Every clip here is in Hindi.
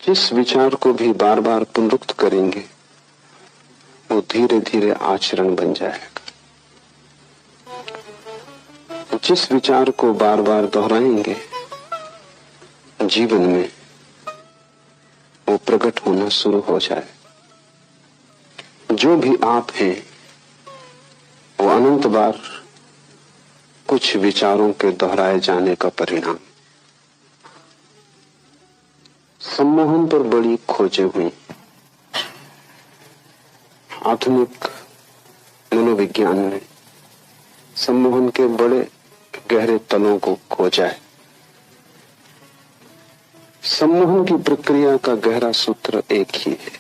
जिस विचार को भी बार बार पुनरुक्त करेंगे वो धीरे धीरे आचरण बन जाएगा। जिस विचार को बार बार दोहराएंगे जीवन में वो प्रकट होना शुरू हो जाए। जो भी आप हैं वो अनंत बार कुछ विचारों के दोहराए जाने का परिणाम। सम्मोहन पर बड़ी खोजें हुई। आधुनिक मनोविज्ञान ने सम्मोहन के बड़े गहरे तलों को खोजा है। सम्मोहन की प्रक्रिया का गहरा सूत्र एक ही है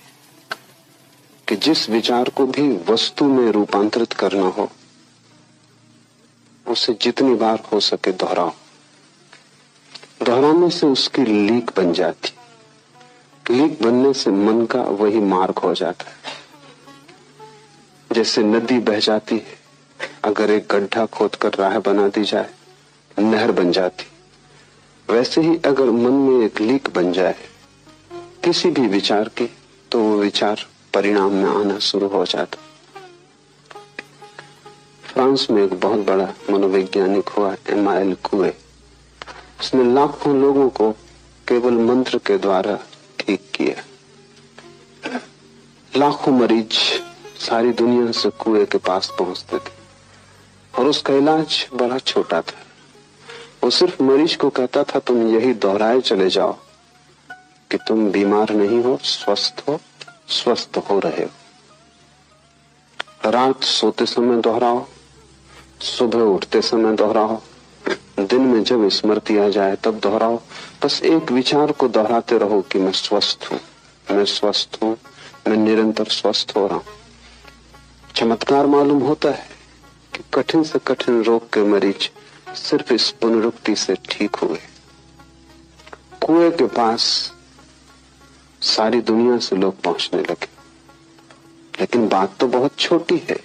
कि जिस विचार को भी वस्तु में रूपांतरित करना हो उसे जितनी बार हो सके दोहराओ। दोहराने से उसकी लीक बन जाती। लीक बनने से मन का वही मार्ग हो जाता है। जैसे नदी बह जाती है, अगर एक गड्ढा खोदकर राह बना दी जाए नहर बन जाती। वैसे ही अगर मन में एक लीक बन जाए किसी भी विचार की तो वो विचार परिणाम में आना शुरू हो जाता। फ्रांस में एक बहुत बड़ा मनोवैज्ञानिक हुआ एमाइल कुए। उसने लाखों लोगों को केवल मंत्र के द्वारा ठीक किया। लाखों मरीज सारी दुनिया से कुएं के पास पहुंचते थे और उसका इलाज बड़ा छोटा था। वो सिर्फ मरीज को कहता था तुम यही दोहराए चले जाओ कि तुम बीमार नहीं हो, स्वस्थ हो रहे हो। रात सोते समय दोहराओ, सुबह उठते समय दोहराओ, दिन में जब स्मृति आ जाए तब दोहराओ। बस एक विचार को दोहराते रहो कि मैं स्वस्थ हूं, मैं स्वस्थ हूं, मैं निरंतर स्वस्थ हो रहा हूं। चमत्कार मालूम होता है कि कठिन से कठिन रोग के मरीज सिर्फ इस पुनरुक्ति से ठीक हुए। कुएं के पास सारी दुनिया से लोग पहुंचने लगे। लेकिन बात तो बहुत छोटी है।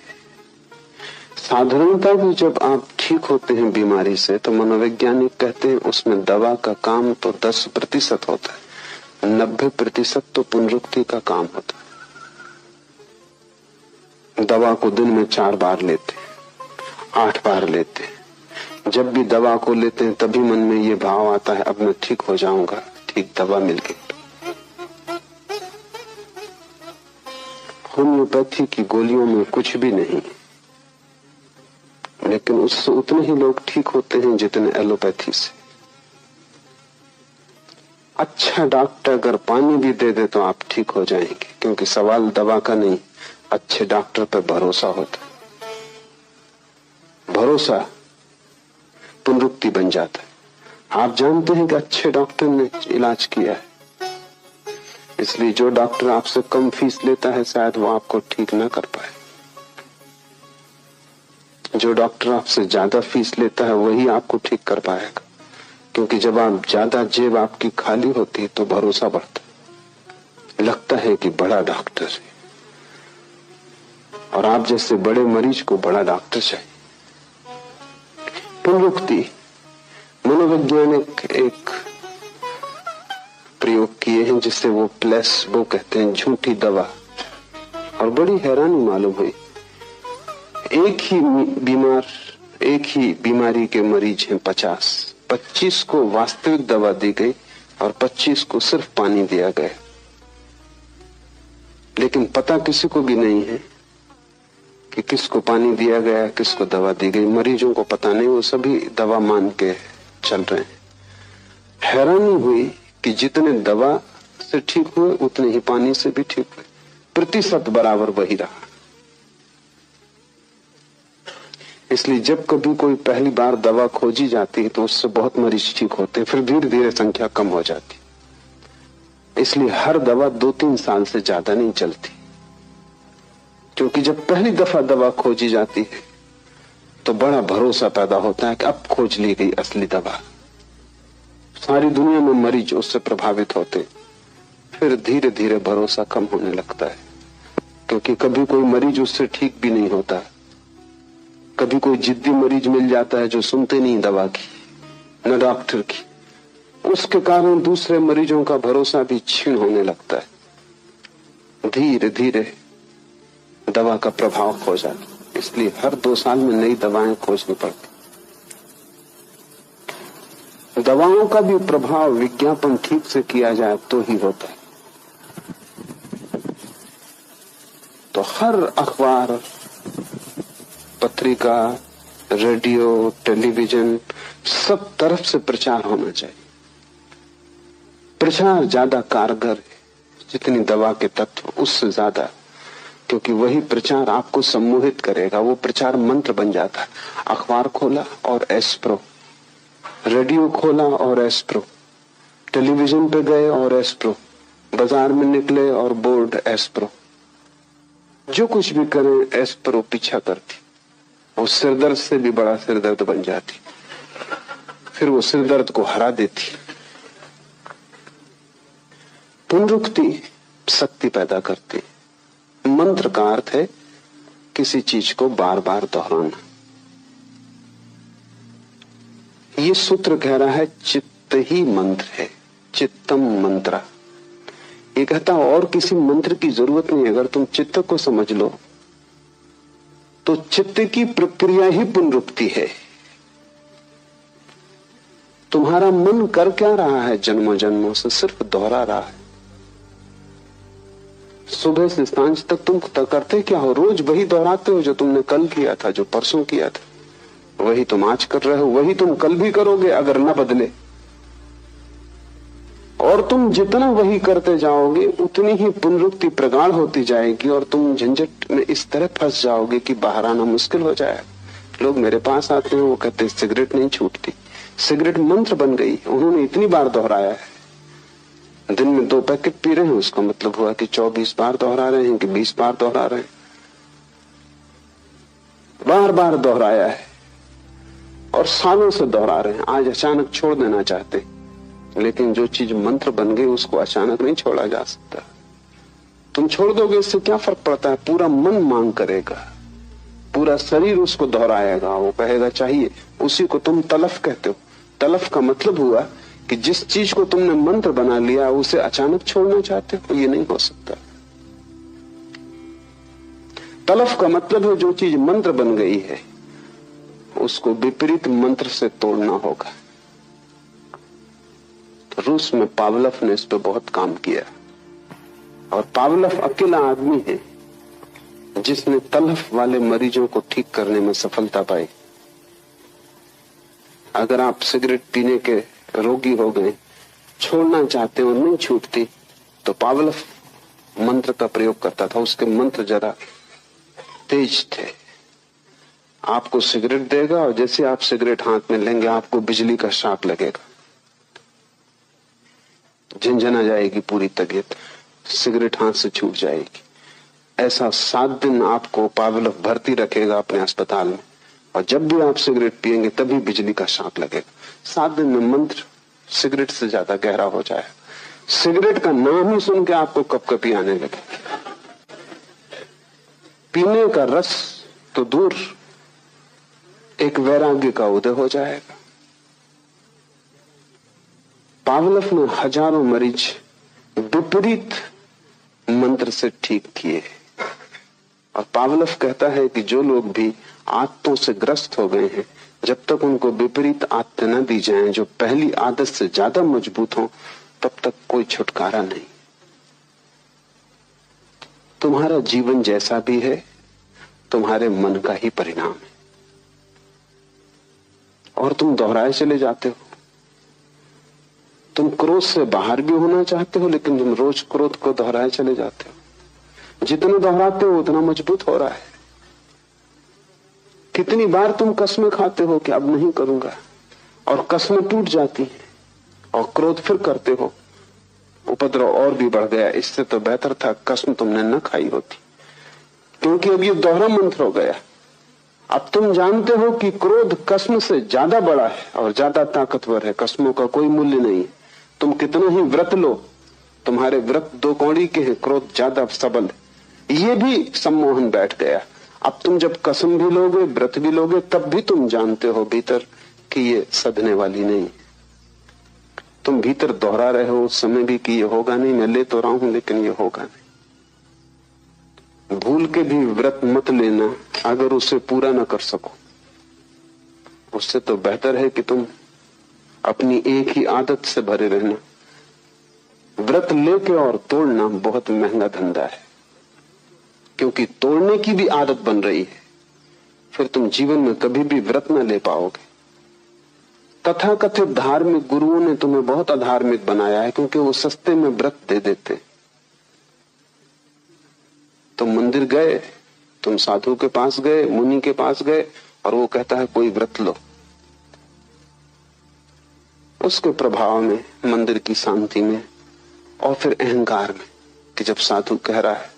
साधारणता भी जब आप ठीक होते हैं बीमारी से तो मनोवैज्ञानिक कहते हैं उसमें दवा का काम तो 10% होता है, 90% तो पुनरुक्ति का काम होता है। दवा को दिन में 4 बार लेते, 8 बार लेते। जब भी दवा को लेते हैं तभी मन में ये भाव आता है अब मैं ठीक हो जाऊंगा, ठीक दवा मिल गई। होम्योपैथी की गोलियों में कुछ भी नहीं, लेकिन उससे उतने ही लोग ठीक होते हैं जितने एलोपैथी से। अच्छा डॉक्टर अगर पानी भी दे दे तो आप ठीक हो जाएंगे, क्योंकि सवाल दवा का नहीं, अच्छे डॉक्टर पर भरोसा होता है। भरोसा पुनरुक्ति बन जाता है। आप जानते हैं कि अच्छे डॉक्टर ने इलाज किया है, इसलिए जो डॉक्टर आपसे कम फीस लेता है शायद वो आपको ठीक ना कर पाए। जो डॉक्टर आपसे ज्यादा फीस लेता है वही आपको ठीक कर पाएगा, क्योंकि जब आप ज्यादा जेब आपकी खाली होती है तो भरोसा बढ़ता, लगता है कि बड़ा डॉक्टर है और आप जैसे बड़े मरीज को बड़ा डॉक्टर चाहिए। पुनरुक्ति मनोवैज्ञानिक एक प्रयोग किए हैं जिसे वो प्लेसबो कहते हैं, झूठी दवा। और बड़ी हैरानी मालूम हुई, एक ही बीमारी के मरीज हैं 25 को वास्तविक दवा दी गई और 25 को सिर्फ पानी दिया गया। लेकिन पता किसी को भी नहीं है कि किसको पानी दिया गया, किसको दवा दी गई। मरीजों को पता नहीं, वो सभी दवा मान के चल रहे हैं। हैरानी हुई कि जितने दवा से ठीक हुए उतने ही पानी से भी ठीक हुए, प्रतिशत बराबर वही रहा। इसलिए जब कभी कोई पहली बार दवा खोजी जाती है तो उससे बहुत मरीज ठीक होते हैं, फिर धीरे धीरे संख्या कम हो जाती। इसलिए हर दवा 2-3 साल से ज्यादा नहीं चलती, क्योंकि जब पहली दफा दवा खोजी जाती है तो बड़ा भरोसा पैदा होता है कि अब खोज ली गई असली दवा। सारी दुनिया में मरीज उससे प्रभावित होते, फिर धीरे धीरे भरोसा कम होने लगता है, क्योंकि कभी कोई मरीज उससे ठीक भी नहीं होता। कभी कोई जिद्दी मरीज मिल जाता है जो सुनते नहीं दवा की न डॉक्टर की, उसके कारण दूसरे मरीजों का भरोसा भी क्षीण होने लगता है। धीरे धीरे दवा का प्रभाव खो जाता, इसलिए हर 2 साल में नई दवाएं खोजनी पड़ती। दवाओं का भी प्रभाव विज्ञापन ठीक से किया जाए तो ही होता है। तो हर अखबार, पत्रिका, रेडियो, टेलीविजन, सब तरफ से प्रचार होना चाहिए। प्रचार ज्यादा कारगर है जितनी दवा के तत्व, उससे ज्यादा, क्योंकि वही प्रचार आपको सम्मोहित करेगा। वो प्रचार मंत्र बन जाता है। अखबार खोला और एस्प्रो, रेडियो खोला और एस्प्रो, टेलीविजन पे गए और एस्प्रो, बाजार में निकले और बोर्ड एस्प्रो, जो कुछ भी करें एस्प्रो पीछा करती। वो सिरदर्द से भी बड़ा सिरदर्द बन जाती, फिर वो सिरदर्द को हरा देती। पुनरुक्ति शक्ति पैदा करती। मंत्र का अर्थ है किसी चीज को बार बार दोहराना। ये सूत्र कह रहा है चित्त ही मंत्र है, चित्तम मंत्र। ये कहता और किसी मंत्र की जरूरत नहीं। अगर तुम चित्त को समझ लो तो चित्त की प्रक्रिया ही पुनरुक्ति है। तुम्हारा मन कर क्या रहा है जन्मों जन्मों से? सिर्फ दोहरा रहा है। सुबह से सांझ तक तुम करते क्या हो? रोज वही दोहराते हो जो तुमने कल किया था, जो परसों किया था। वही तुम आज कर रहे हो, वही तुम कल भी करोगे अगर न बदले। और तुम जितना वही करते जाओगे उतनी ही पुनरुक्ति प्रगाढ़ होती जाएगी और तुम झंझट में इस तरह फंस जाओगे कि बाहर आना मुश्किल हो जाएगा। लोग मेरे पास आते हैं, वो कहते हैं सिगरेट नहीं छूटती। सिगरेट मंत्र बन गई, उन्होंने इतनी बार दोहराया है। दिन में 2 पैकेट पी रहे हैं, उसका मतलब हुआ कि 24 बार दोहरा रहे हैं कि 20 बार दोहरा रहे हैं। बार बार दोहराया है और सालों से दोहरा रहे हैं। आज अचानक छोड़ देना चाहते हैं, लेकिन जो चीज मंत्र बन गई उसको अचानक नहीं छोड़ा जा सकता। तुम छोड़ दोगे इससे क्या फर्क पड़ता है? पूरा मन मांग करेगा, पूरा शरीर उसको दोहराएगा, वो कहेगा चाहिए। उसी को तुम तलफ कहते हो। तलफ का मतलब हुआ कि जिस चीज को तुमने मंत्र बना लिया उसे अचानक छोड़ना चाहते हो, ये नहीं हो सकता। तलफ का मतलब है जो चीज मंत्र बन गई है उसको विपरीत मंत्र से तोड़ना होगा। तो रूस में पावलव ने इस पे बहुत काम किया और पावलव अकेला आदमी है जिसने तलफ वाले मरीजों को ठीक करने में सफलता पाई। अगर आप सिगरेट पीने के रोगी हो गए, छोड़ना चाहते हो, नहीं छूटती, तो पावलव मंत्र का प्रयोग करता था। उसके मंत्र जरा तेज थे। आपको सिगरेट देगा और जैसे आप सिगरेट हाथ में लेंगे आपको बिजली का शॉक लगेगा, झंझना जाएगी पूरी तबीयत, सिगरेट हाथ से छूट जाएगी। ऐसा 7 दिन आपको पावलव भर्ती रखेगा अपने अस्पताल में, और जब भी आप सिगरेट पिएंगे तभी बिजली का शॉक लगेगा। 7 दिन में मंत्र सिगरेट से ज्यादा गहरा हो जाए। सिगरेट का नाम ही सुन के आपको कपकपी आने लगे। पीने का रस तो दूर, एक वैराग्य का उदय हो जाएगा। पावलव ने हजारों मरीज विपरीत मंत्र से ठीक किए। और पावलव कहता है कि जो लोग भी आदतों से ग्रस्त हो गए हैं, जब तक उनको विपरीत आदतें न दी जाएं जो पहली आदत से ज्यादा मजबूत हो, तब तक कोई छुटकारा नहीं। तुम्हारा जीवन जैसा भी है तुम्हारे मन का ही परिणाम है। और तुम दोहराए चले जाते हो। तुम क्रोध से बाहर भी होना चाहते हो, लेकिन तुम रोज क्रोध को दोहराए चले जाते हो। जितना दोहराते हो उतना मजबूत हो रहा है। कितनी बार तुम कस्में खाते हो कि अब नहीं करूंगा, और कस्में टूट जाती हैं, और क्रोध फिर करते हो, उपद्रव और भी बढ़ गया। इससे तो बेहतर था कसम तुमने न खाई होती, क्योंकि अब ये दोहरा मंत्र हो गया। अब तुम जानते हो कि क्रोध कसम से ज्यादा बड़ा है और ज्यादा ताकतवर है। कस्मों का कोई मूल्य नहीं है। तुम कितना ही व्रत लो, तुम्हारे व्रत 2 कौड़ी के हैं, क्रोध ज्यादा सबल है। ये भी सम्मोहन बैठ गया। अब तुम जब कसम भी लोगे, व्रत भी लोगे, तब भी तुम जानते हो भीतर कि ये सधने वाली नहीं। तुम भीतर दोहरा रहे हो उस समय भी कि ये होगा नहीं, मैं ले तो रहा हूं लेकिन ये होगा नहीं। भूल के भी व्रत मत लेना अगर उसे पूरा न कर सको। उससे तो बेहतर है कि तुम अपनी एक ही आदत से भरे रहना। व्रत लेके और तोड़ना बहुत महंगा धंधा है, क्योंकि तोड़ने की भी आदत बन रही है। फिर तुम जीवन में कभी भी व्रत न ले पाओगे। तथाकथित धार्मिक गुरुओं ने तुम्हें बहुत अधार्मिक बनाया है, क्योंकि वो सस्ते में व्रत दे देते। तुम मंदिर गए, तुम साधु के पास गए, मुनि के पास गए, और वो कहता है कोई व्रत लो। उसके प्रभाव में, मंदिर की शांति में और फिर अहंकार में कि जब साधु कह रहा है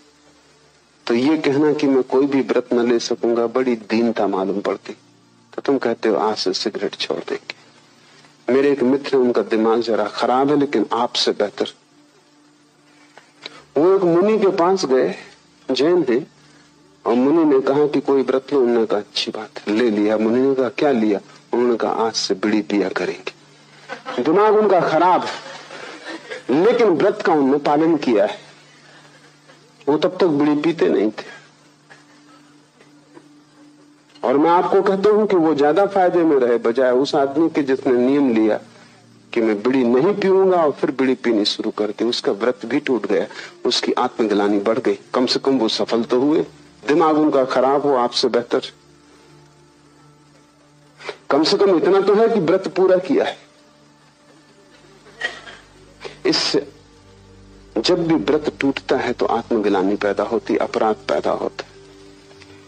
तो ये कहना कि मैं कोई भी व्रत न ले सकूंगा बड़ी दीनता मालूम पड़ती। तो तुम कहते हो आज से सिगरेट छोड़ देंगे। मेरे एक मित्र, उनका दिमाग जरा खराब है लेकिन आपसे बेहतर। वो एक मुनि के पास गए, जैन है, और मुनि ने कहा कि कोई व्रत लो। उन्होंने कहा अच्छी बात है, ले लिया। मुनि ने कहा क्या लिया? उन्होंने कहा आज से बीड़ी पिया करेंगे। दिमाग उनका खराब है, लेकिन व्रत का उन्होंने पालन किया है। वो तब तक बीड़ी पीते नहीं थे। और मैं आपको कहता हूं कि वो ज्यादा फायदे में रहे बजाय उस आदमी के जिसने नियम लिया कि मैं बीड़ी नहीं पीऊंगा और फिर बीड़ी पीनी शुरू कर दी। उसका व्रत भी टूट गया, उसकी आत्मग्लानि बढ़ गई। कम से कम वो सफल तो हुए। दिमाग उनका खराब हो, आपसे बेहतर। कम से कम इतना तो है कि व्रत पूरा किया है। इससे जब भी व्रत टूटता है तो आत्मग्लानि पैदा होती, अपराध पैदा होता।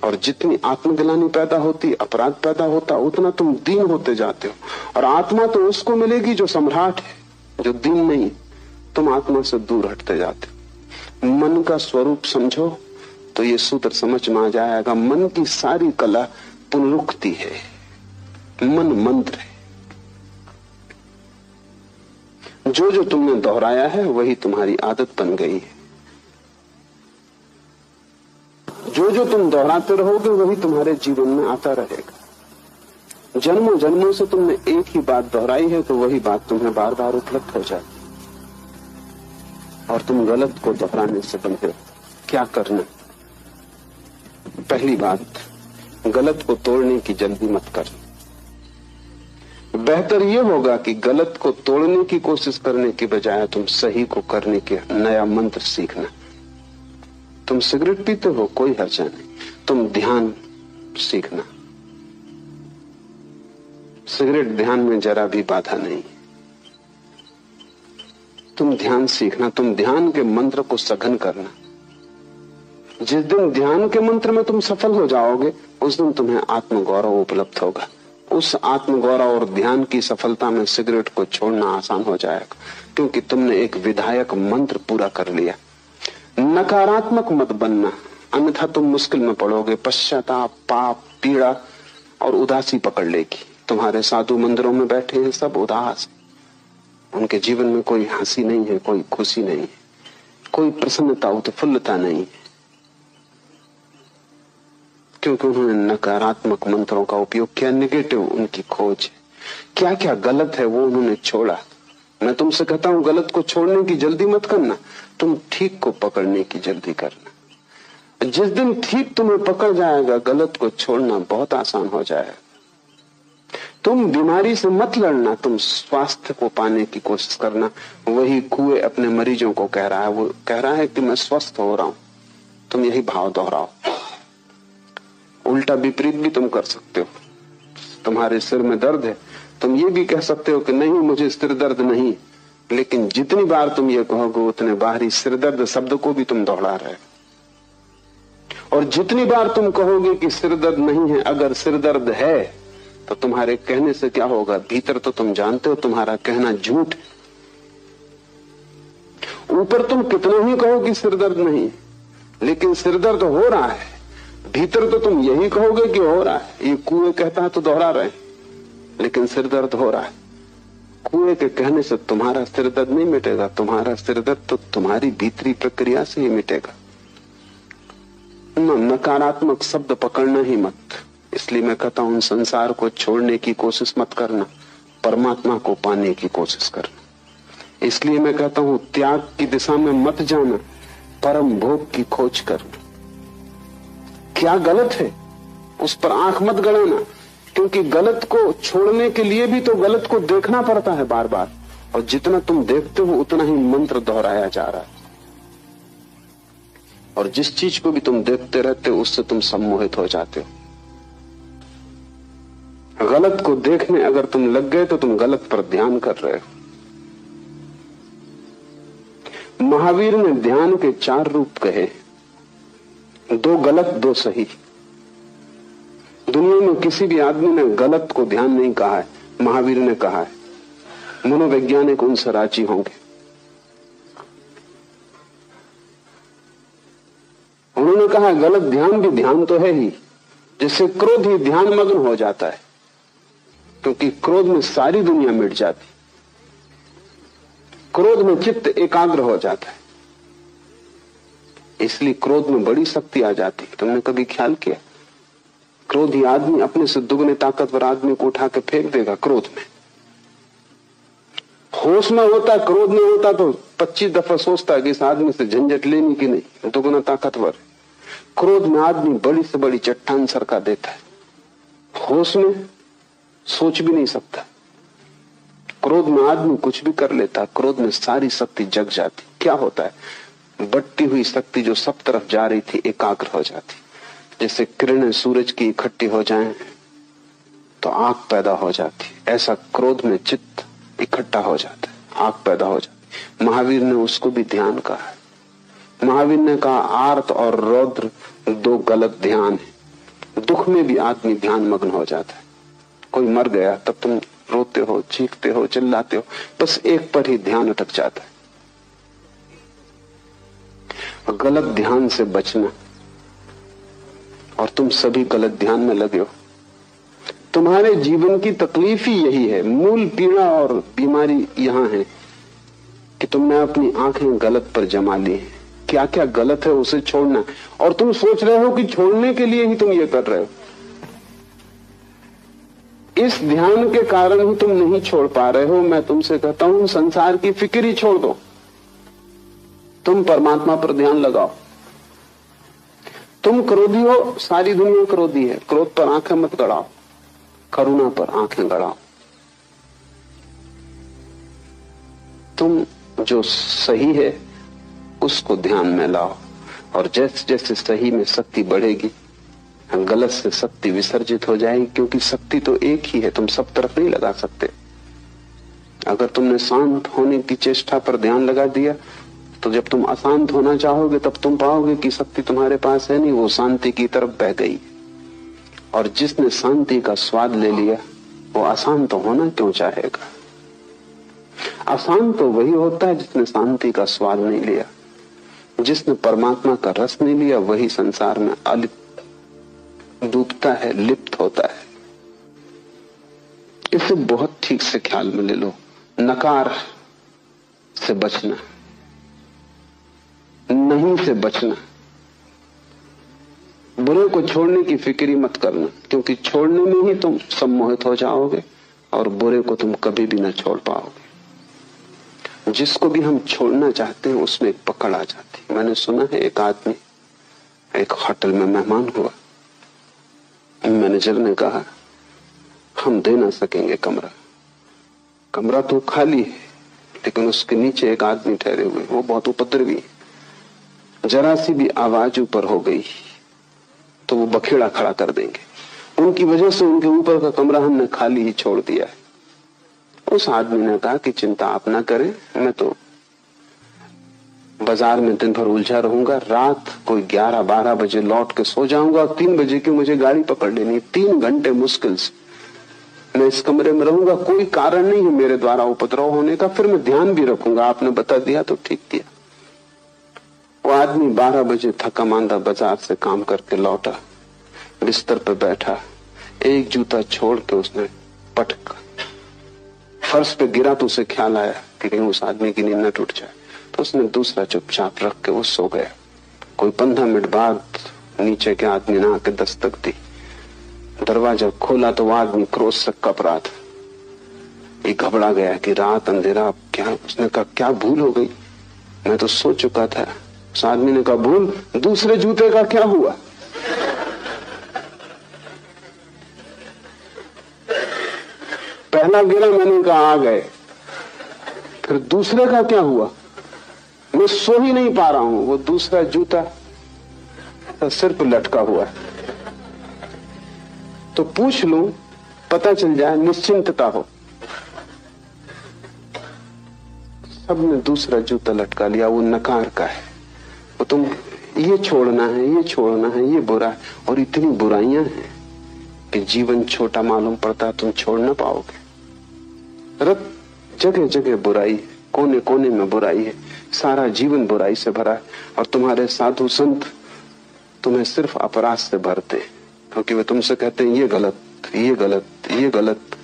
और जितनी आत्मग्लानि पैदा होती, अपराध पैदा होता, उतना तुम दीन होते जाते हो। और आत्मा तो उसको मिलेगी जो सम्राट है, जो दीन नहीं। तुम आत्मा से दूर हटते जाते हो। मन का स्वरूप समझो तो ये सूत्र समझ में आ जाएगा। मन की सारी कला पुनरुक्ति है। मन मंत्र है। जो जो तुमने दोहराया है वही तुम्हारी आदत बन गई है। जो जो तुम दोहराते रहोगे वही तुम्हारे जीवन में आता रहेगा। जन्मों जन्मों से तुमने एक ही बात दोहराई है तो वही बात तुम्हें बार बार उपलब्ध हो जाती, और तुम गलत को दोहराने से बनते हो। क्या करना? पहली बात, गलत को तोड़ने की जल्दी मत करना। बेहतर यह होगा कि गलत को तोड़ने की कोशिश करने के बजाय तुम सही को करने के नया मंत्र सीखना। तुम सिगरेट पीते हो, कोई हर्जा नहीं। तुम ध्यान सीखना। सिगरेट ध्यान में जरा भी बाधा नहीं। तुम ध्यान सीखना। तुम ध्यान के मंत्र को सघन करना। जिस दिन ध्यान के मंत्र में तुम सफल हो जाओगे उस दिन तुम्हें आत्मगौरव उपलब्ध होगा। उस आत्मगौरव और ध्यान की सफलता में सिगरेट को छोड़ना आसान हो जाएगा, क्योंकि तुमने एक विधायक मंत्र पूरा कर लिया। नकारात्मक मत बनना, अन्यथा तुम मुश्किल में पड़ोगे। पश्चाताप, पाप, पीड़ा और उदासी पकड़ लेगी। तुम्हारे साधु मंदिरों में बैठे हैं, सब उदास। उनके जीवन में कोई हंसी नहीं है, कोई खुशी नहीं है, कोई प्रसन्नता, उत्फुल्लता नहीं है, क्योंकि उन्होंने नकारात्मक मंत्रों का उपयोग किया। नेगेटिव उनकी खोज। क्या क्या गलत है वो उन्होंने छोड़ा। मैं तुमसे कहता हूं गलत को छोड़ने की जल्दी मत करना, तुम ठीक को पकड़ने की जल्दी करना। जिस दिन ठीक तुम्हें पकड़ जाएगा गलत को छोड़ना बहुत आसान हो जाएगा। तुम बीमारी से मत लड़ना, तुम स्वास्थ्य को पाने की कोशिश करना। वही कुएं अपने मरीजों को कह रहा है, वो कह रहा है कि मैं स्वस्थ हो रहा हूं। तुम यही भाव दोहराओ। उल्टा विपरीत भी तुम कर सकते हो। तुम्हारे सिर में दर्द है, तुम ये भी कह सकते हो कि नहीं मुझे सिर दर्द नहीं। लेकिन जितनी बार तुम ये कहोगे उतने बाहरी सिर दर्द शब्द को भी तुम दोहरा रहे हो। और जितनी बार तुम कहोगे कि सिर दर्द नहीं है, अगर सिर दर्द है तो तुम्हारे कहने से क्या होगा? भीतर तो तुम जानते हो तुम्हारा कहना झूठ है। ऊपर तुम कितना ही कहो कि सिर दर्द नहीं, लेकिन सिर दर्द हो रहा है। भीतर तो तुम यही कहोगे कि हो रहा है। ये कुएं कहता है तो दोहरा रहे, लेकिन सिर दर्द हो रहा है। कुएं के कहने से तुम्हारा सिर दर्द नहीं मिटेगा। तुम्हारा सिर दर्द तो तुम्हारी भीतरी प्रक्रिया से ही मिटेगा। नकारात्मक शब्द पकड़ना ही मत। इसलिए मैं कहता हूं संसार को छोड़ने की कोशिश मत करना, परमात्मा को पाने की कोशिश करना। इसलिए मैं कहता हूं त्याग की दिशा में मत जाना, परम भोग की खोज करना। क्या गलत है उस पर आंख मत गड़ाना, क्योंकि गलत को छोड़ने के लिए भी तो गलत को देखना पड़ता है बार बार, और जितना तुम देखते हो उतना ही मंत्र दोहराया जा रहा है। और जिस चीज को भी तुम देखते रहते हो उससे तुम सम्मोहित हो जाते हो। गलत को देखने अगर तुम लग गए तो तुम गलत पर ध्यान कर रहे हो। महावीर ने ध्यान के 4 रूप कहे, 2 गलत 2 सही। दुनिया में किसी भी आदमी ने गलत को ध्यान नहीं कहा है, महावीर ने कहा है। मनोवैज्ञानिक उनसे राजी होंगे। उन्होंने कहा गलत ध्यान भी ध्यान तो है ही, जिससे क्रोध ही ध्यान मग्न हो जाता है, क्योंकि क्रोध में सारी दुनिया मिट जाती, क्रोध में चित्त एकाग्र हो जाता है, इसलिए क्रोध में बड़ी शक्ति आ जाती। तुमने कभी ख्याल किया, क्रोधी आदमी अपने से दुगने ताकतवर आदमी को उठा के फेंक देगा क्रोध में। होश में होता, क्रोध में होता तो 25 दफा सोचता है कि इस आदमी से झंझट लेनी कि नहीं, दुगना ताकतवर। क्रोध में आदमी बड़ी से बड़ी चट्टान सरका देता है, होश में सोच भी नहीं सकता। क्रोध में आदमी कुछ भी कर लेता, क्रोध में सारी शक्ति जग जाती। क्या होता है, बढ़ती हुई शक्ति जो सब तरफ जा रही थी एकाग्र हो जाती। जैसे किरणें सूरज की इकट्ठी हो जाएं तो आग पैदा हो जाती, ऐसा क्रोध में चित्त इकट्ठा हो जाता है, आग पैदा हो जाती। महावीर ने उसको भी ध्यान कहा है। महावीर ने कहा आर्त और रौद्र 2 गलत ध्यान है। दुख में भी आदमी ध्यान मग्न हो जाता है। कोई मर गया तब तुम रोते हो, चीखते हो, चिल्लाते हो, बस एक पर ही ध्यान अटक जाता है। गलत ध्यान से बचना, और तुम सभी गलत ध्यान में लगे हो। तुम्हारे जीवन की तकलीफ ही यही है, मूल पीड़ा और बीमारी यहां है कि तुमने अपनी आंखें गलत पर जमा ली हैं। क्या क्या गलत है उसे छोड़ना, और तुम सोच रहे हो कि छोड़ने के लिए ही तुम ये कर रहे हो। इस ध्यान के कारण ही तुम नहीं छोड़ पा रहे हो। मैं तुमसे कहता हूं संसार की फिक्र ही छोड़ दो, तुम परमात्मा पर ध्यान लगाओ। तुम क्रोधी हो, सारी दुनिया क्रोधी है, क्रोध पर आंखें मत गड़ाओ, करुणा पर आंखें गड़ाओ। तुम जो सही है उसको ध्यान में लाओ, और जैसे जैसे सही में शक्ति बढ़ेगी गलत से शक्ति विसर्जित हो जाएगी, क्योंकि शक्ति तो एक ही है, तुम सब तरफ नहीं लगा सकते। अगर तुमने शांत होने की चेष्टा पर ध्यान लगा दिया तो जब तुम अशांत होना चाहोगे तब तुम पाओगे कि शक्ति तुम्हारे पास है नहीं, वो शांति की तरफ बह गई। और जिसने शांति का स्वाद ले लिया वो अशांत होना क्यों चाहेगा। अशांत तो वही होता है जिसने शांति का स्वाद नहीं लिया। जिसने परमात्मा का रस नहीं लिया वही संसार में अलिप्त डूबता है, लिप्त होता है। इसे बहुत ठीक से ख्याल में ले लो। नकार से बचना, नहीं से बचना, बुरे को छोड़ने की फिक्र मत करना, क्योंकि छोड़ने में ही तुम सम्मोहित हो जाओगे और बुरे को तुम कभी भी ना छोड़ पाओगे। जिसको भी हम छोड़ना चाहते हैं उसमें एक पकड़ आ जाती। मैंने सुना है एक आदमी एक होटल में मेहमान हुआ, मैनेजर ने कहा हम दे ना सकेंगे कमरा, कमरा तो खाली है, लेकिन उसके नीचे एक आदमी ठहरे हुए, वो बहुत उपद्रवी है। जरा सी भी आवाज ऊपर हो गई तो वो बखेड़ा खड़ा कर देंगे। उनकी वजह से उनके ऊपर का कमरा हमने खाली ही छोड़ दिया है। उस आदमी ने कहा कि चिंता आप ना करें, मैं तो बाजार में दिन भर उलझा रहूंगा, रात कोई 11-12 बजे लौट के सो जाऊंगा और 3 बजे की मुझे गाड़ी पकड़ लेनी। 3 घंटे मुश्किल से मैं इस कमरे में रहूंगा, कोई कारण नहीं है मेरे द्वारा उपद्रव होने का, फिर मैं ध्यान भी रखूंगा, आपने बता दिया तो ठीक किया। वो आदमी 12 बजे थका मांदा बाजार से काम करके लौटा, बिस्तर पर बैठा, एक जूता छोड़ के उसने पटक फर्श पे गिरा तो उसे ख्याल आया कि कहीं उस आदमी की नींद न टूट जाए, तो उसने दूसरा चुपचाप रख के वो सो गया। कोई 15 मिनट बाद नीचे के आदमी ने आके दस्तक दी, दरवाजा खोला तो वो आदमी क्रोध से कप रहा था। ये घबरा गया कि रात अंधेरा, क्या? उसने कहा क्या भूल हो गई? मैं तो सो चुका था। उस आदमी ने कहा भूल? दूसरे जूते का क्या हुआ? पहला गिरा, मैंने कहा आ गए। फिर दूसरे का क्या हुआ? मैं सो ही नहीं पा रहा हूं, वो दूसरा जूता तो सिर पर लटका हुआ है। तो पूछ लूं, पता चल जाए, निश्चिंतता हो। सबने दूसरा जूता लटका लिया, वो नकार का है। वो तुम ये छोड़ना है, ये छोड़ना है, ये बुरा है, और इतनी बुराइयां हैं कि जीवन छोटा मालूम पड़ता, तुम छोड़ ना पाओगे। रत जगह जगह बुराई है, कोने कोने में बुराई है, सारा जीवन बुराई से भरा है। और तुम्हारे साधु संत तुम्हें सिर्फ अपराध से भरते हैं, क्योंकि वे तुमसे कहते हैं ये गलत, ये गलत, ये गलत।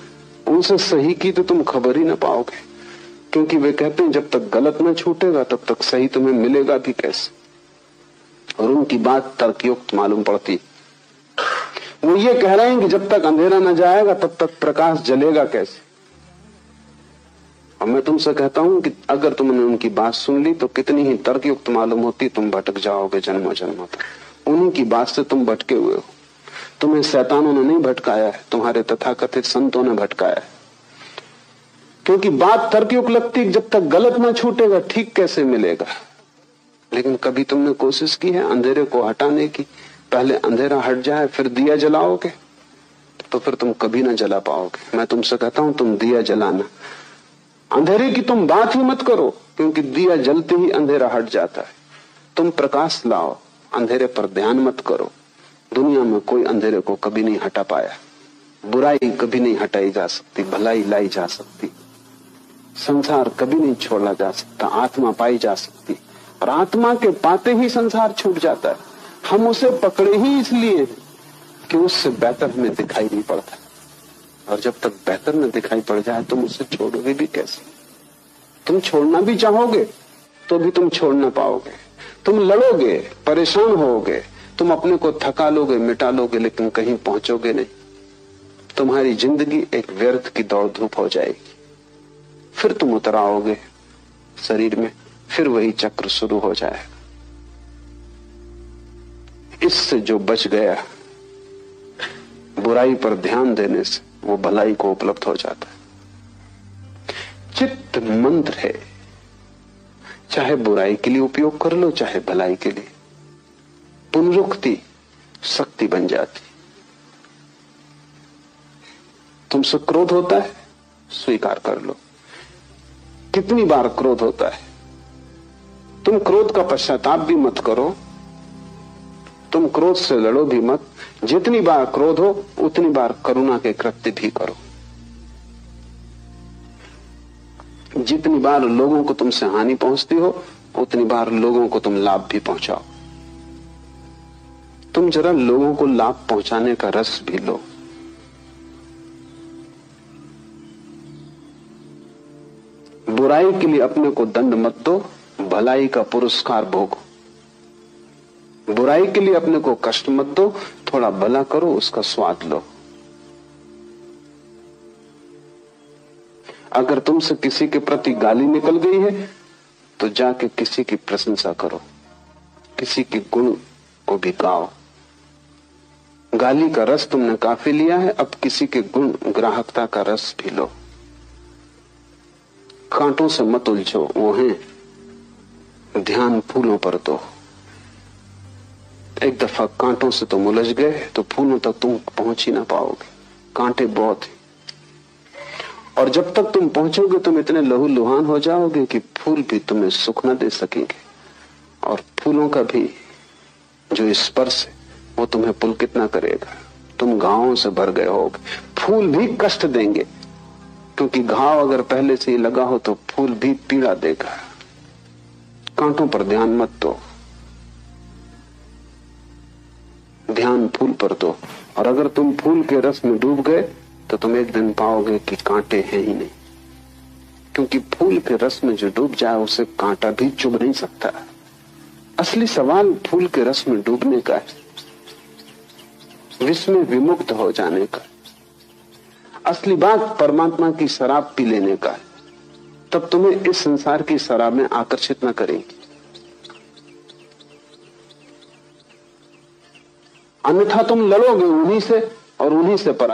उनसे सही की तो तुम खबर ही ना पाओगे, क्योंकि वे कहते हैं जब तक गलत न छूटेगा तब तक सही तुम्हें मिलेगा भी कैसे। और उनकी बात तर्कयुक्त मालूम पड़ती। वो ये कह रहे हैं कि जब तक अंधेरा न जाएगा तब तक प्रकाश जलेगा कैसे। और मैं तुमसे कहता हूं कि अगर तुमने उनकी बात सुन ली तो कितनी ही तर्कयुक्त मालूम होती, तुम भटक जाओगे जन्मों जन्मों तक। उन्हीं की बात से तुम भटके हुए हो। तुम्हें शैतानों ने नहीं भटकाया है, तुम्हारे तथाकथित संतों ने भटकाया है। क्योंकि बात तर्कयुक्त लगती, जब तक गलत ना छूटेगा ठीक कैसे मिलेगा। लेकिन कभी तुमने कोशिश की है अंधेरे को हटाने की? पहले अंधेरा हट जाए फिर दिया जलाओगे तो फिर तुम कभी ना जला पाओगे। मैं तुमसे कहता हूं तुम दिया जलाना, अंधेरे की तुम बात ही मत करो, क्योंकि दिया जलते ही अंधेरा हट जाता है। तुम प्रकाश लाओ, अंधेरे पर ध्यान मत करो। दुनिया में कोई अंधेरे को कभी नहीं हटा पाया। बुराई कभी नहीं हटाई जा सकती, भलाई लाई जा सकती। संसार कभी नहीं छोड़ा जा सकता, आत्मा पाई जा सकती। और आत्मा के पाते ही संसार छूट जाता है। हम उसे पकड़े ही इसलिए हैं कि उससे बेहतर हमें दिखाई नहीं पड़ता। और जब तक बेहतर न दिखाई पड़ जाए तुम उसे छोड़ोगे भी कैसे? तुम छोड़ना भी चाहोगे तो भी तुम छोड़ ना पाओगे। तुम लड़ोगे, परेशान होगे, तुम अपने को थका लोगे, मिटा लोगे, लेकिन कहीं पहुंचोगे नहीं। तुम्हारी जिंदगी एक व्यर्थ की दौड़ धूप हो जाएगी। फिर तुम उतर आओगे शरीर में, फिर वही चक्र शुरू हो जाएगा। इससे जो बच गया बुराई पर ध्यान देने से, वो भलाई को उपलब्ध हो जाता है। चित्त मंत्र है, चाहे बुराई के लिए उपयोग कर लो चाहे भलाई के लिए। पुनरुक्ति शक्ति बन जाती। तुमसे क्रोध होता है, स्वीकार कर लो। कितनी बार क्रोध होता है, तुम क्रोध का पश्चाताप भी मत करो, तुम क्रोध से लड़ो भी मत। जितनी बार क्रोध हो उतनी बार करुणा के कृत्य भी करो। जितनी बार लोगों को तुमसे हानि पहुंचती हो उतनी बार लोगों को तुम लाभ भी पहुंचाओ। तुम जरा लोगों को लाभ पहुंचाने का रस भी लो। बुराई के लिए अपने को दंड मत दो, भलाई का पुरस्कार भोगो। बुराई के लिए अपने को कष्ट मत दो, थोड़ा भला करो, उसका स्वाद लो। अगर तुमसे किसी के प्रति गाली निकल गई है तो जाके किसी की प्रशंसा करो, किसी के गुण को भी गाओ। गाली का रस तुमने काफी लिया है, अब किसी के गुण ग्राहकता का रस भी लो। कांटों से मत उलझो, वो हैं, ध्यान फूलों पर दो। एक दफा कांटों से तुम उलझ गए तो फूलों तक तुम पहुंच ही ना पाओगे, कांटे बहुत हैं। और जब तक तुम पहुंचोगे तुम इतने लहूलुहान हो जाओगे कि फूल भी तुम्हें सुख न दे सकेंगे। और फूलों का भी जो स्पर्श है वो तुम्हें पुलकित ना करेगा। तुम घावों से भर गए होगे, फूल भी कष्ट देंगे, क्योंकि घाव अगर पहले से ही लगा हो तो फूल भी पीड़ा देगा। कांटों पर ध्यान मत दो, ध्यान फूल पर दो। और अगर तुम फूल के रस में डूब गए तो तुम एक दिन पाओगे कि कांटे हैं ही नहीं, क्योंकि फूल के रस में जो डूब जाए उसे कांटा भी चुभ नहीं सकता। असली सवाल फूल के रस में डूबने का है, विष में विमुक्त हो जाने का। असली बात परमात्मा की शराब पी लेने का है, तब तुम्हें इस संसार की शराब में आकर्षित न करेगी। अन्यथा तुम लड़ोगे उन्हीं से और उन्हीं से परा